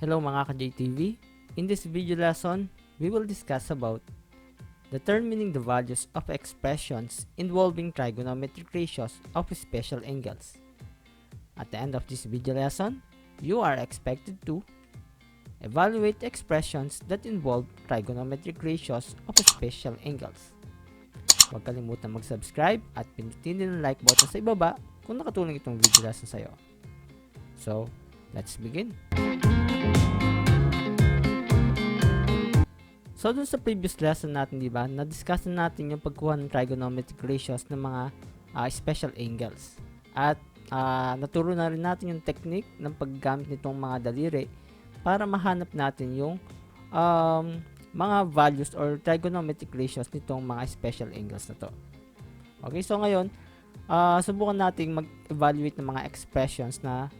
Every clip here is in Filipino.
Hello mga ka-JTV. In this video lesson, we will discuss about determining the values of expressions involving trigonometric ratios of special angles. At the end of this video lesson, you are expected to evaluate expressions that involve trigonometric ratios of special angles. Huwag kalimutan mag-subscribe at pindutin din ang like button sa ibaba kung nakatulong itong video lesson sa'yo. So, let's begin. So, dun sa previous lesson natin, di ba, na-discuss natin yung pagkuha ng trigonometric ratios ng mga special angles. At naturo na rin natin yung technique ng paggamit nitong mga daliri para mahanap natin yung mga values or trigonometric ratios nitong mga special angles na to. Okay, so ngayon, subukan nating mag-evaluate ng mga expressions na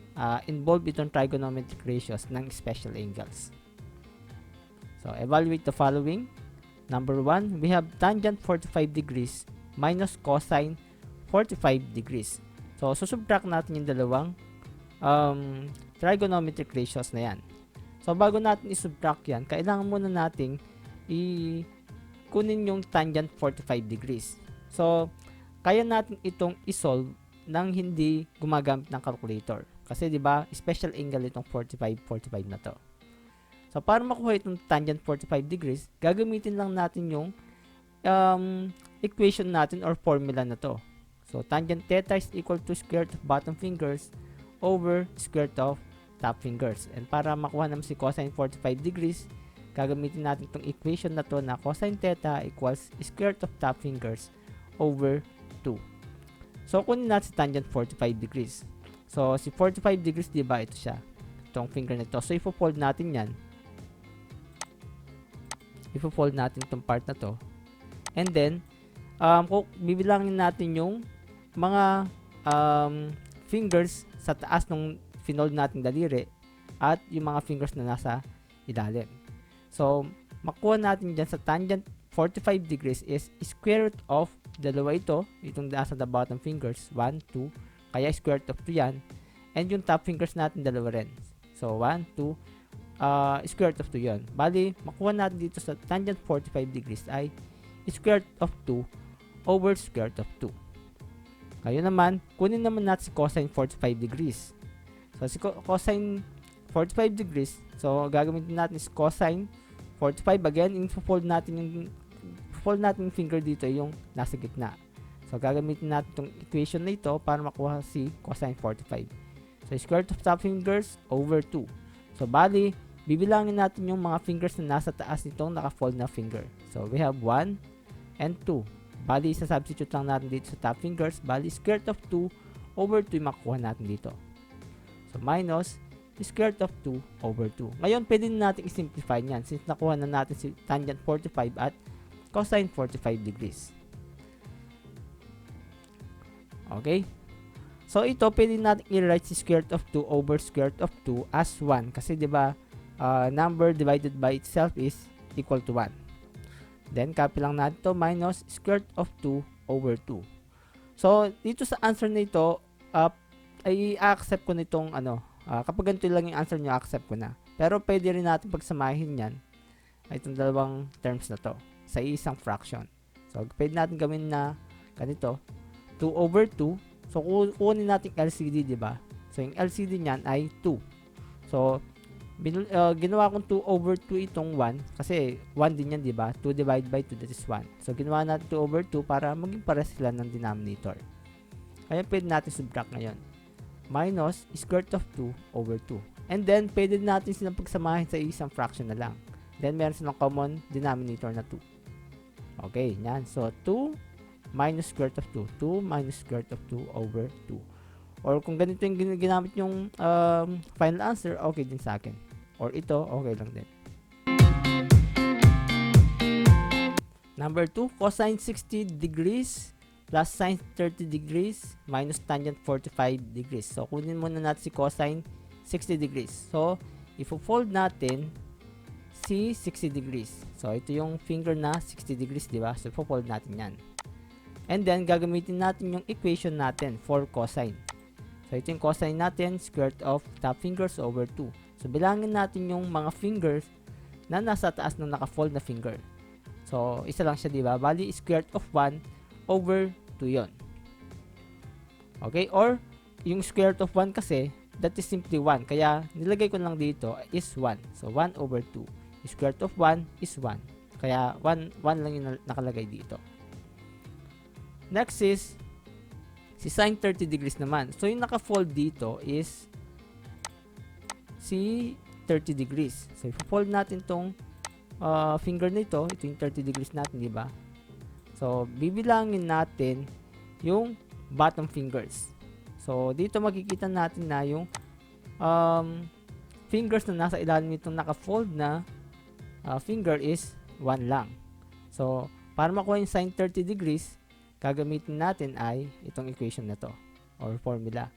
involve itong trigonometric ratios ng special angles. So, evaluate the following. Number 1, we have tangent 45 degrees minus cosine 45 degrees. So, susubtract natin yung dalawang trigonometric ratios na yan. So, bago natin isubtract yan, kailangan muna nating kunin yung tangent 45 degrees. So, kaya natin itong isolve nang hindi gumagamit ng calculator. Kasi, di ba, special angle itong 45 na to. So, para makuha itong tangent 45 degrees, gagamitin lang natin yung equation natin or formula na to. So, tangent theta is equal to square root of bottom fingers over square root of top fingers. And para makuha naman si cosine 45 degrees, gagamitin natin itong equation na to na cosine theta equals square root of top fingers over 2. So, kunin natin si tangent 45 degrees. So, si 45 degrees, diba, ito siya. Itong finger na ito. So, ifo-fold natin yan. Ifo-fold natin itong part na to. And then, bibilangin natin yung mga fingers sa taas ng finold nating daliri at yung mga fingers na nasa ilalim. So, makuha natin dyan sa tangent 45 degrees is square root of dalawa ito, itong nasa the bottom fingers, 1, 2, kaya square root of 2 yan, and yung top fingers natin dalawa rin. So, 1, 2, square root of 2 yun. Bali, makuha natin dito sa tangent 45 degrees ay square root of 2 over square root of 2. Kaya naman, kunin naman natin si cosine 45 degrees. So, si cosine 45 degrees, so gagamitin natin si cosine 45. Again, i-fold natin yung finger dito yung nasa gitna. So, gagamitin natin itong equation na ito para makuha si cosine 45. So, square root of top fingers over 2. So, bali, bibilangin natin yung mga fingers na nasa taas nitong naka-fold na finger. So, we have 1 and 2. Bali, isa-substitute lang natin dito sa top fingers. Bali, square root of 2 over 2 yung makuha natin dito. So, minus square root of 2 over 2. Ngayon, pwede na natin i-simplify yan since nakuha na natin si tangent 45 at cosine 45 degrees. Okay? So, ito, pwede natin i-write si square root of 2 over square root of 2 as 1. Kasi, di ba, number divided by itself is equal to 1. Then, copy lang natin ito minus square root of 2 over 2. So, dito sa answer na ito, ay i-accept ko nitong kapag ganito lang yung answer nyo, accept ko na. Pero pwede rin natin pagsamahin yan itong dalawang terms na to sa isang fraction. So, pwede natin gawin na ganito, 2 over 2. So, kunin natin LCD, diba? So, yung LCD niyan ay 2. So, ginawa kong 2 over 2 itong 1 kasi 1 din yan, diba? 2 divided by 2, that is 1. So, ginawa natin 2 over 2 para maging pares sila ng denominator. Kaya pwede natin subtract ngayon. Minus square root of 2 over 2. And then, pwede natin silang pagsamahin sa isang fraction na lang. Then, meron silang common denominator na 2. Okay, yan. So, 2 minus square root of 2. 2 minus square root of 2 over 2. Or kung ganito yung ginamit yung final answer, okay din sa akin. Or ito, okay lang din. Number 2, cosine 60 degrees plus sine 30 degrees minus tangent 45 degrees. So, kunin muna natin si cosine 60 degrees. So, ifo-fold natin si 60 degrees. So, ito yung finger na 60 degrees, di ba? So, ifo-fold natin yan. And then, gagamitin natin yung equation natin for cosine. So, ito yung cosine natin, square root of top fingers over 2. So, bilangin natin yung mga fingers na nasa taas ng naka-fold na finger. So, isa lang siya, di ba? Bali, square root of 1 over 2 yon. Okay? Or, yung square root of 1 kasi, that is simply 1. Kaya, nilagay ko lang dito is 1. So, 1 over 2. Square root of 1 is 1. Kaya, 1 lang yung nakalagay dito. Next is, si sine 30 degrees naman. So, yung naka-fold dito is si 30 degrees. So, i-fold natin tong finger nito. Ito yung 30 degrees natin, di ba? So, bibilangin natin yung bottom fingers. So, dito makikita natin na yung fingers na nasa ilalim nitong naka-fold na finger is 1 lang. So, para makuha yung sine 30 degrees, gagamitin natin ay itong equation na to or formula.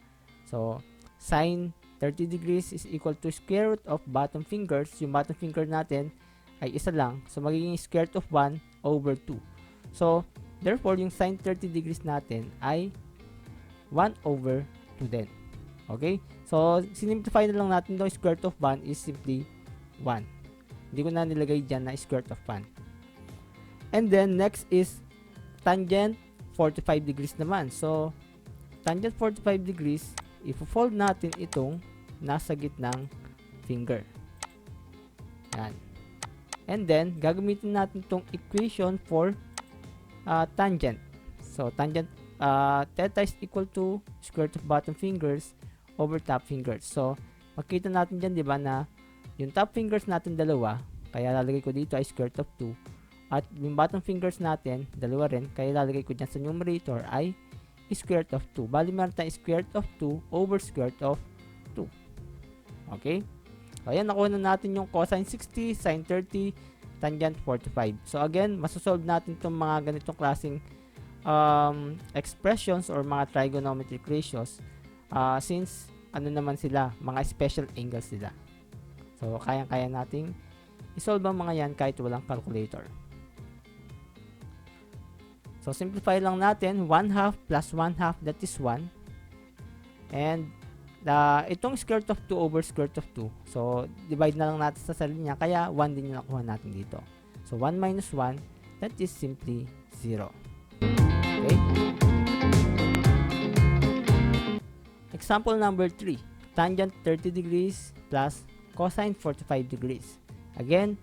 So, sine 30 degrees is equal to square root of bottom fingers. Yung bottom finger natin ay isa lang. So, magiging square root of 1 over 2. So, therefore, yung sine 30 degrees natin ay 1 over 2 din. Okay? So, sinimplify na lang natin itong square root of 1 is simply 1. Hindi ko na nilagay dyan na square root of 1. And then, next is tangent 45 degrees naman. So, tangent 45 degrees, i-fold natin itong nasa gitnang finger. Yan. And then, gagamitin natin itong equation for tangent. So, tangent theta is equal to square root of bottom fingers over top fingers. So, makita natin dyan, di ba, na yung top fingers natin dalawa, kaya lalagay ko dito ay square root of 2. At yung bottom fingers natin, dalawa rin, kaya lalagay ko dyan sa numerator ay square root of 2. Bali, meron tayong square root of 2 over square root of 2. Okay? So, ayan, nakuha na natin yung cosine 60, sine 30, tangent 45. So, again, masosolve natin itong mga ganitong klaseng expressions or mga trigonometric ratios since, ano naman sila, mga special angles sila. So, kayang-kaya nating isolve ang mga yan kahit walang calculator. So, simplify lang natin. 1/2 plus 1/2, that is 1. And, itong square root of 2 over square root of 2. So, divide na lang natin sa sarili niya. Kaya, 1 din yung nakuha natin dito. So, 1 minus 1, that is simply 0. Okay? Example number 3. Tangent 30 degrees plus cosine 45 degrees. Again,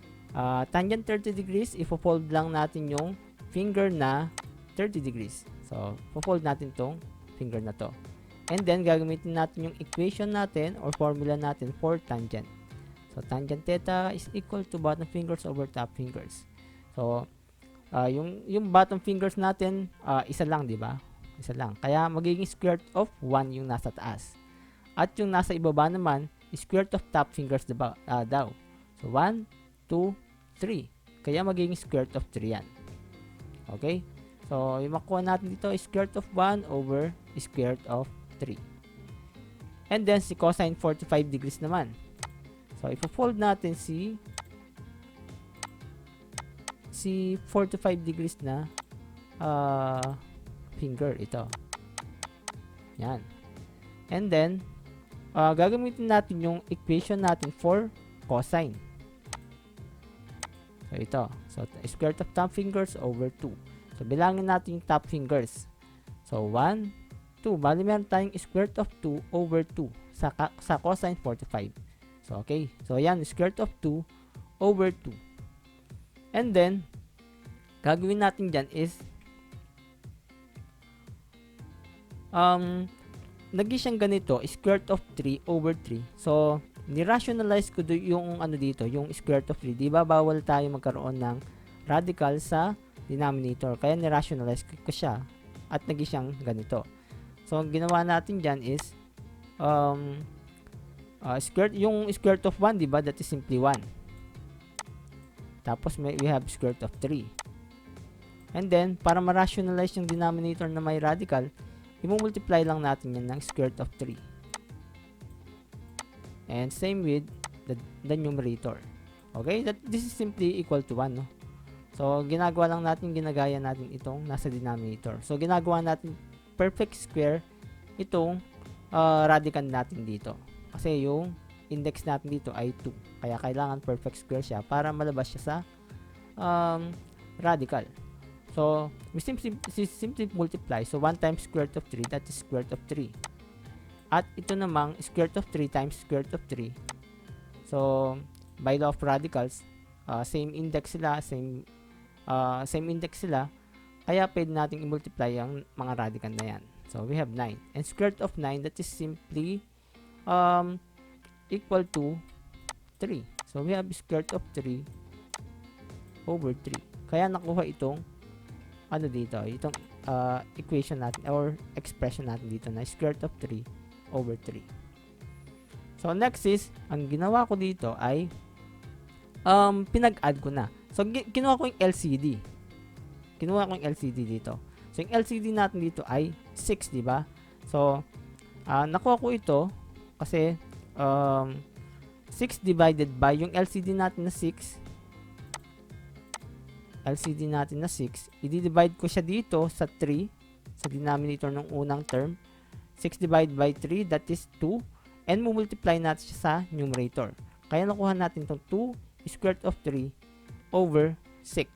tangent 30 degrees, ipo-fold lang natin yung finger na 30 degrees. So, po-fold natin tong finger na to. And then, gagamitin natin yung equation natin or formula natin for tangent. So, tangent theta is equal to bottom fingers over top fingers. So, yung bottom fingers natin, isa lang, di ba? Isa lang. Kaya, magiging square root of 1 yung nasa taas. At yung nasa ibaba naman, square root of top fingers daw. So, 1, 2, 3. Kaya, magiging square root of 3 yan. Okay? So, yung makuha natin dito is square root of 1 over square root of 3. And then, si cosine 45 degrees naman. So, ipo-fold natin si 45 degrees na finger. Ito. Yan. And then, gagamitin natin yung equation natin for cosine. So, ito. So, square root of top fingers over 2. So, bilangin natin yung top fingers. So, 1, 2. Bali, meron tayong square root of 2 over 2 sa cosine 45. So, okay. So, yan. Square root of 2 over 2. And then, gagawin natin dyan is naging siyang ganito, square root of 3 over 3. So, ni-rationalize ko yung ano dito, yung square root of 3. Diba, bawal tayo magkaroon ng radical sa denominator. Kaya ni-rationalize ko siya at naging siyang ganito. So, ang ginawa natin dyan is yung square root of 1, diba? That is simply 1. Tapos, we have square root of 3. And then, para ma-rationalize yung denominator na may radical, i-multiply lang natin yan ng square root of 3. And same with the numerator. Okay? This is simply equal to 1, no? So, ginagawa lang natin, ginagaya natin itong nasa denominator. So, ginagawa natin perfect square itong radical natin dito. Kasi yung index natin dito ay 2. Kaya kailangan perfect square siya para malabas siya sa radical. So, we simply multiply. So, 1 times square root of 3, that is square root of 3. At ito namang square root of 3 times square root of 3. So, by law of radicals, same index sila, same index sila. Kaya pwede natin i-multiply ang mga radical na yan. So, we have 9. And square root of 9, that is simply equal to 3. So, we have square root of 3 over 3. Kaya nakuha itong dito, itong equation natin or expression natin dito na square root of 3 over 3. So, next is, ang ginawa ko dito ay pinag-add ko na. So, kinuha ko yung LCD. Kinuha ko yung LCD dito. So, yung LCD natin dito ay 6, di ba? So, nakuha ko ito kasi 6 divided by yung LCD natin na 6, i-divide ko siya dito sa 3, sa denominator ng unang term. 6 divided by 3, that is 2. And multiply natin siya sa numerator. Kaya nakuha natin itong 2 square root of 3 over 6.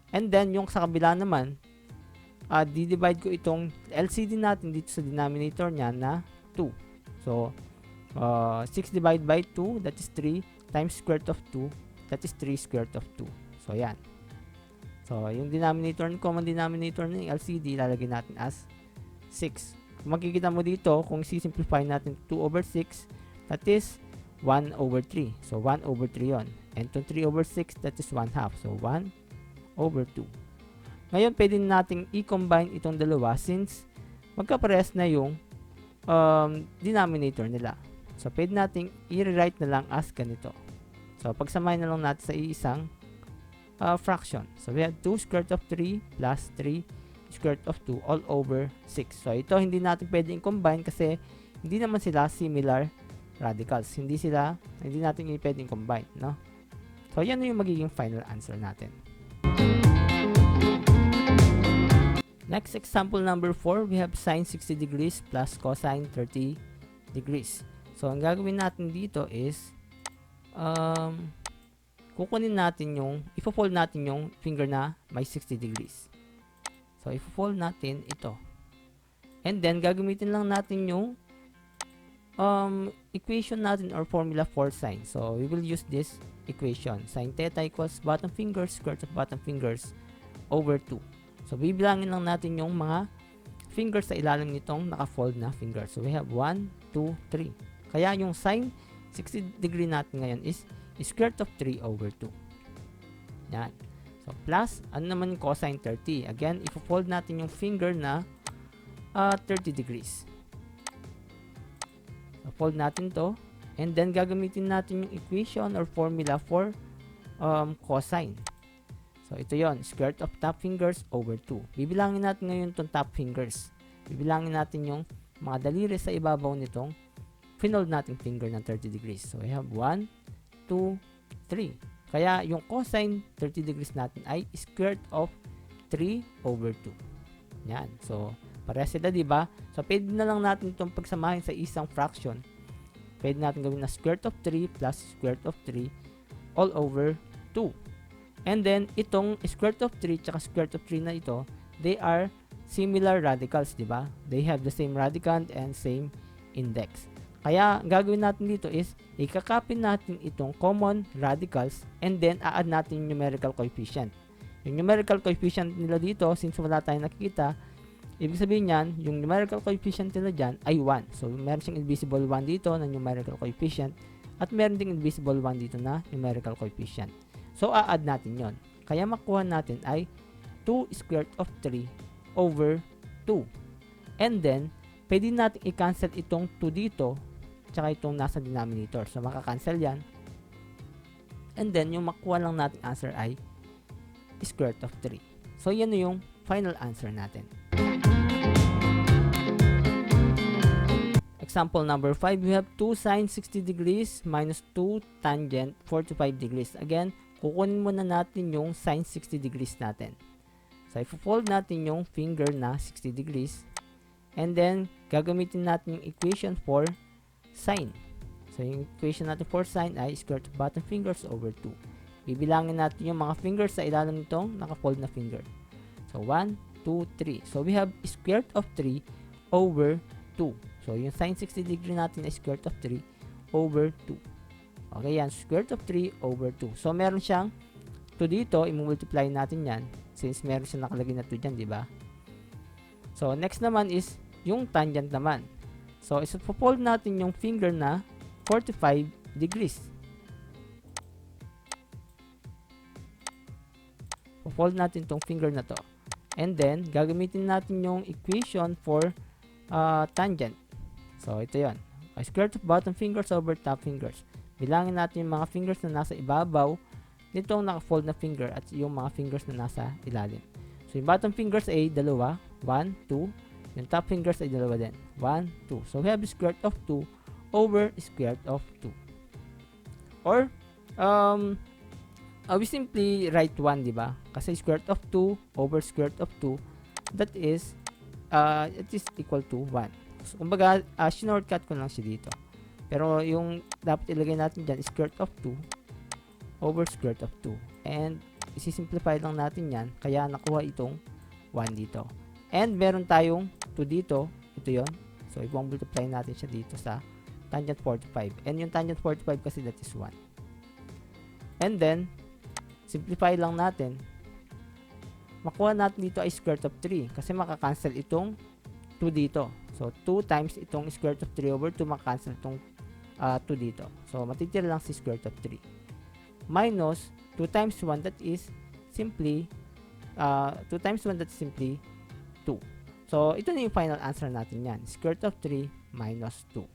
And then, yung sa kabila naman, di-divide ko itong LCD natin dito sa denominator niya na 2. So, 6 divided by 2, that is 3, times square root of 2, that is 3 square root of 2. So, yan. So, yung denominator, common denominator ng LCD, lalagay natin as 6. Kung makikita mo dito, kung si-simplify natin 2 over 6, that is 1 over 3. So, 1 over 3 yon. And to 3 over 6, that is 1 half. So, 1 over 2. Ngayon, pwede natin i-combine itong dalawa since magkaparehas na yung denominator nila. So, pwede natin i-rewrite na lang as ganito. So, pagsamahin na lang natin sa isang fraction. So, we have 2 square root of 3 plus 3 square root of 2 all over 6. So, ito hindi natin pwedeng combine kasi hindi naman sila similar radicals. Hindi natin pwedeng combine, no? So, yan yung magiging final answer natin. Next, example number 4, we have sine 60 degrees plus cosine 30 degrees. So, ang gagawin natin dito is kukunin natin ipo-fold natin yung finger na may 60 degrees. So, ipo-fold natin ito. And then, gagamitin lang natin yung equation natin or formula for sine. So, we will use this equation. Sine theta equals bottom fingers square root of bottom fingers over 2. So, bibilangin lang natin yung mga fingers sa ilalim nitong naka-fold na fingers. So, we have 1, 2, 3. Kaya yung sine 60 degree natin ngayon is square root of 3 over 2. Yan. So, plus, ano naman yung cosine 30? Again, ipo-fold natin yung finger na 30 degrees. So, fold natin to. And then, gagamitin natin yung equation or formula for cosine. So, ito yon, square root of top fingers over 2. Bibilangin natin ngayon itong top fingers. Bibilangin natin yung mga daliri sa ibabaw nitong finold nating finger ng 30 degrees. So, we have 1, 2, 3. Kaya yung cosine 30 degrees natin ay square root of 3 over 2. Yan. So, parehas sila, diba? So, pwede na lang natin itong pagsamahin sa isang fraction. Pwede natin gawin na square root of 3 plus square root of 3 all over 2. And then, itong square root of 3 tsaka square root of 3 na ito, they are similar radicals, diba? They have the same radicand and same index. Kaya, gagawin natin dito is, ikakopy natin itong common radicals and then, a-add natin yung numerical coefficient. Yung numerical coefficient nila dito, since wala tayong nakikita, ibig sabihin yan, yung numerical coefficient nila dyan ay 1. So, meron siyang invisible 1 dito na numerical coefficient at meron ding invisible 1 dito na numerical coefficient. So, a-add natin yon. Kaya, makuha natin ay 2 square root of 3 over 2. And then, pwede natin i-cancel itong 2 dito tsaka itong nasa denominator. So, makakancel yan. And then, yung makuha lang natin answer ay square root of 3. So, yan yung final answer natin. Example number 5, we have 2 sine 60 degrees minus 2 tangent 45 degrees. Again, kukunin muna natin yung sine 60 degrees natin. So, ipo-fold natin yung finger na 60 degrees. And then, gagamitin natin yung equation for sine. So, yung equation natin for sine ay square root of bottom fingers over 2. Bibilangin natin yung mga fingers sa ilalim nitong naka-fold na finger. So, 1, 2, 3. So, we have square root of 3 over 2. So, yung sine 60 degree natin ay square root of 3 over 2. Okay, yan. Square root of 3 over 2. So, meron siyang 2 dito. I-multiply natin yan since meron siyang nakalagay na 2 dyan, di ba? So, next naman is yung tangent naman. So, iso-fold natin yung finger na 45 degrees. Fold natin tong finger na to. And then, gagamitin natin yung equation for tangent. So, ito yon. Square root of bottom fingers over top fingers. Bilangin natin yung mga fingers na nasa ibabaw nitong naka-fold na finger at yung mga fingers na nasa ilalim. So, yung bottom fingers ay dalawa. 1, 2. Yung top fingers ay dalawa din. 1, 2. So, we have square root of 2 over square root of 2. Or, we simply write 1, di ba? Kasi square root of 2 over square root of 2, that is, it is equal to 1. So, kumbaga, shortcut ko lang siya dito. Pero, yung dapat ilagay natin dyan is square root of 2 over square root of 2. And, isi-simplify lang natin yan, kaya nakuha itong 1 dito. And, meron tayong 2 dito. Ito yon. So, i-multiply natin siya dito sa tangent 45. And, yung tangent 45 kasi that is 1. And then, simplify lang natin. Makuha natin dito ay square root of 3 kasi makakancel itong 2 dito. So, 2 times itong square root of 3 over 2 makakancel itong 2 dito. So, matitira lang si square root of 3. Minus 2 times 1 that is simply 2 times 1 that is simply 2. So, ito na yung final answer natin yan. Square root of 3 minus 2.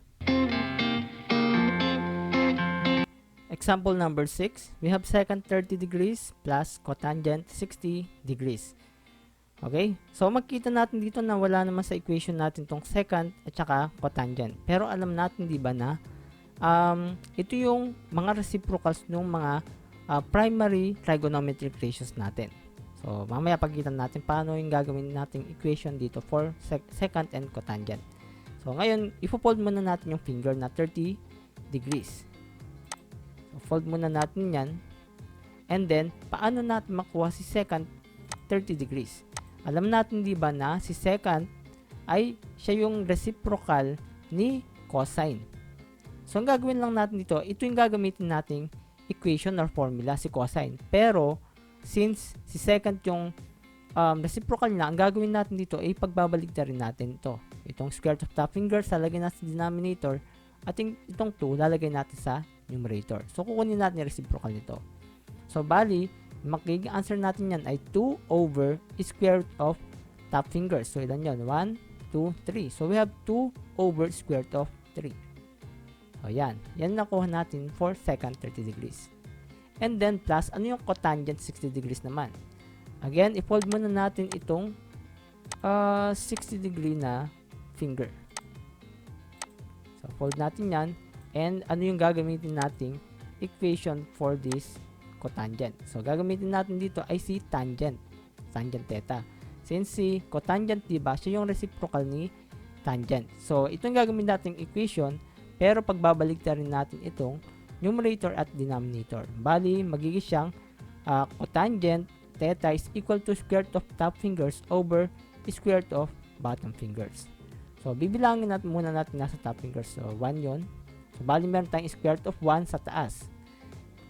Example number 6. We have secant 30 degrees plus cotangent 60 degrees. Okay? So, makita natin dito na wala naman sa equation natin tong secant at saka cotangent. Pero alam natin, di ba na, ito yung mga reciprocals ng mga primary trigonometric ratios natin. So, mamaya pagkita natin paano yung gagawin nating equation dito for secant and cotangent. So, ngayon, ipo-fold muna natin yung finger na 30 degrees. So, fold muna natin yan. And then, paano natin makuha si secant 30 degrees? Alam natin, di ba na, si secant ay siya yung reciprocal ni cosine. So, ang gagawin lang natin dito, ito yung gagamitin nating equation or formula, si cosine. Pero, since si secant yung reciprocal na, ang gagawin natin dito ay pagbabalik na rin natin ito. Itong square root of top finger, lalagay natin sa denominator, at itong 2, lalagay natin sa numerator. So, kukunin natin yung reciprocal nito. So, bali, magiging answer natin yan ay 2 over square root of top finger. So, ilan yun? 1, 2, 3. So, we have 2 over square root of 3. So, yan. Yan nakuha natin for secant 30 degrees. And then, plus, ano yung cotangent 60 degrees naman? Again, i-fold muna natin itong 60 degree na finger. So, fold natin yan. And, ano yung gagamitin nating equation for this cotangent? So, gagamitin natin dito ay si tangent. Tangent theta. Since si cotangent, diba, siya yung reciprocal ni tangent. So, itong gagamitin nating equation, pero pagbabalik na rin natin itong numerator at denominator. Bali, magiging siyang cotangent theta is equal to square root of top fingers over square root of bottom fingers. So, bibilangin natin muna natin nasa top fingers. So, 1 yon. So, bali, meron tayong square root of 1 sa taas.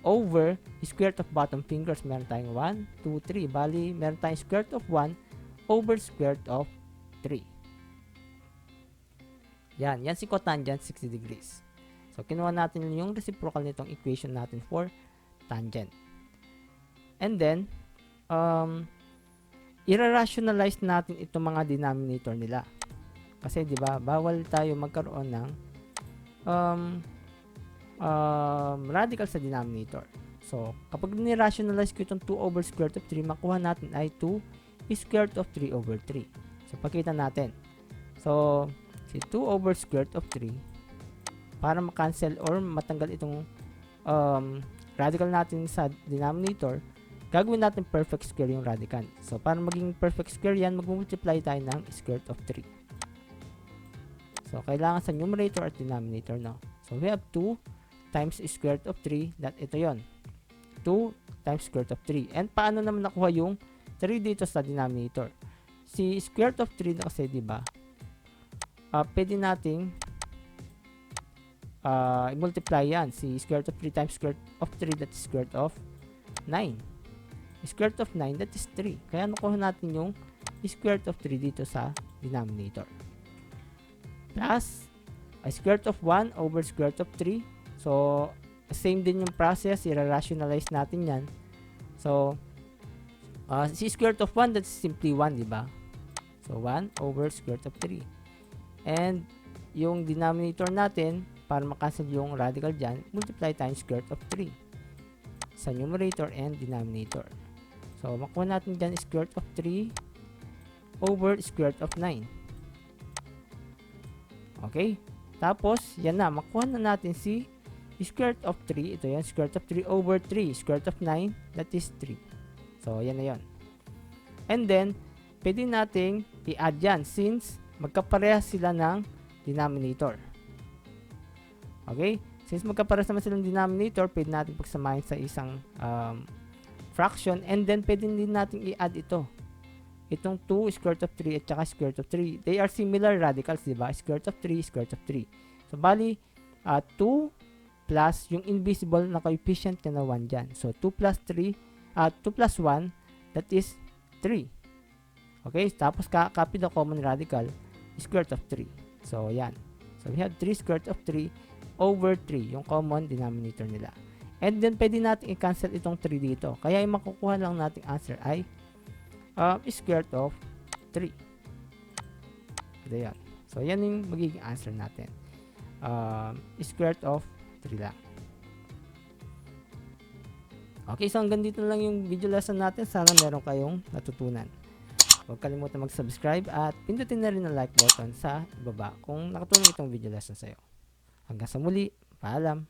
Over square root of bottom fingers, meron tayong 1, 2, 3. Bali, meron tayong square root of 1 over square root of 3. Yan. Yan si cotangent 60 degrees. So, kinuha natin yung reciprocal nitong equation natin for tangent. And then, i-rationalize natin itong mga denominator nila. Kasi, di ba, bawal tayo magkaroon ng radical sa denominator. So, kapag ni-rationalize ko itong 2 over square root of 3, makuha natin ay 2 square root of 3 over 3. So, pakita natin. So, si 2 over square root of 3, para makancel or matanggal itong radical natin sa denominator, gagawin natin perfect square yung radical. So, para maging perfect square yan, mag-multiply tayo ng square root of 3. So, kailangan sa numerator at denominator, no? So, we have 2 times square root of 3. That ito yon, 2 times square root of 3. And paano naman nakuha yung 3 dito sa denominator? Si square root of 3 na kasi, diba? Pwede nating i-multiply yan. Si square root of 3 times square root of 3, that is square root of 9. Square root of 9, that is 3. Kaya nakuha natin yung square root of 3 dito sa denominator. Plus, square root of 1 over square root of 3. So, same din yung process. I-rationalize natin yan. So, si square root of 1, that's simply 1, diba? So, 1 over square root of 3. And, yung denominator natin, para makancel yung radical dyan, multiply times square root of 3 sa numerator and denominator. So, makuha natin dyan square root of 3 over square root of 9. Okay? Tapos, yan na. Makuha na natin si square root of 3. Ito yan, square root of 3 over 3. Square root of 9, that is 3. So, yan na yan. And then, pwede nating i-add yan since magkaparehas sila ng denominator. Okay? Since magkaparehas naman silang denominator, pwede natin pagsamahin sa isang fraction. And then, pwede din natin i-add ito. Itong 2 square root of 3 at saka square root of 3. They are similar radicals, diba? Square root of 3, square root of 3. So, bali, 2 plus yung invisible na coefficient na 1 dyan. So, 2 plus 3, 2 plus 1, that is 3. Okay? Tapos, copy the common radical, square root of 3. So, yan. So, we have 3 square root of 3 over 3, yung common denominator nila. And then, pwede natin i-cancel itong 3 dito. Kaya, yung makukuha lang nating answer ay square root of 3. Ito yan. So, yan yung magiging answer natin. Square root of 3 lang. Okay, so hanggang dito lang yung video lesson natin. Sana meron kayong natutunan. Huwag kalimutan mag-subscribe at pindutin na rin ang like button sa ibaba kung nakatulong itong video lesson sa'yo. Hanggang sa muli, paalam!